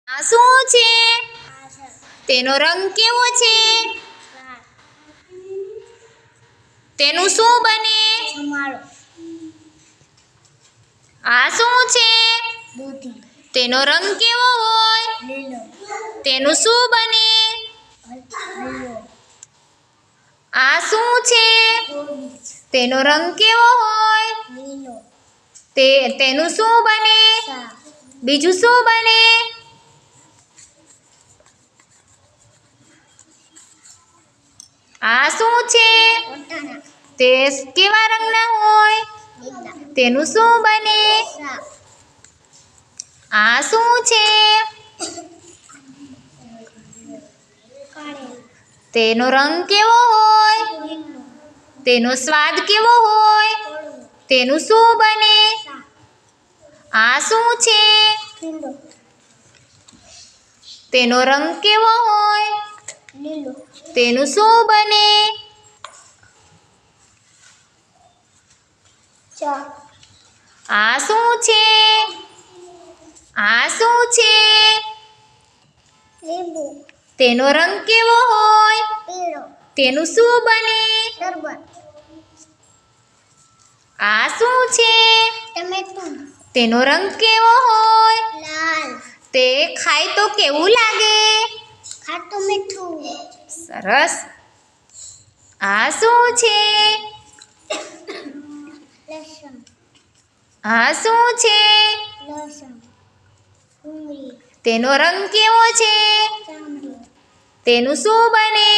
આ શું છે? તેનો રંગ કેવો છે? તેનું શું બને? આ શું છે? તેનો રંગ કેવો હોય? તેનું શું બને? આ શું છે? તેનો રંગ કેવો હોય? તેનું શું બને? બીજું શું બને? આ શું છે? તે કેવા રંગના હોય? તેનું શું બને? આ શું છે? તેનો રંગ કેવો હોય? તેનો સ્વાદ કેવો હોય? તેનું શું બને? આ શું છે? તેનો રંગ કેવો હોય? તેનું શું બને? આ શું છે? આ શું છે? તેનો રંગ કેવો હોય? તેનું શું બને? આ શું છે? તેનો રંગ કેવો હોય? તે ખાય તો કેવું લાગે? સરસ. આ શું છે? આ શું છે? તેનો રંગ કેવો છે? તેનું શું બને?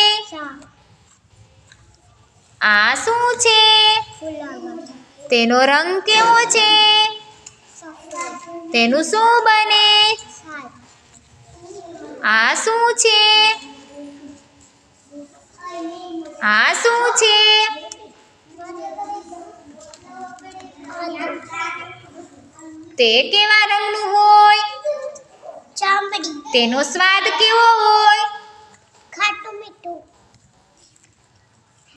આ શું છે? તેનો રંગ કેવો છે? તેનું શું બને? આ શું છે? આ શું છે? તે કેવા રંગનું હોય? તેનો સ્વાદ કેવો હોય? ખાટું મીઠું.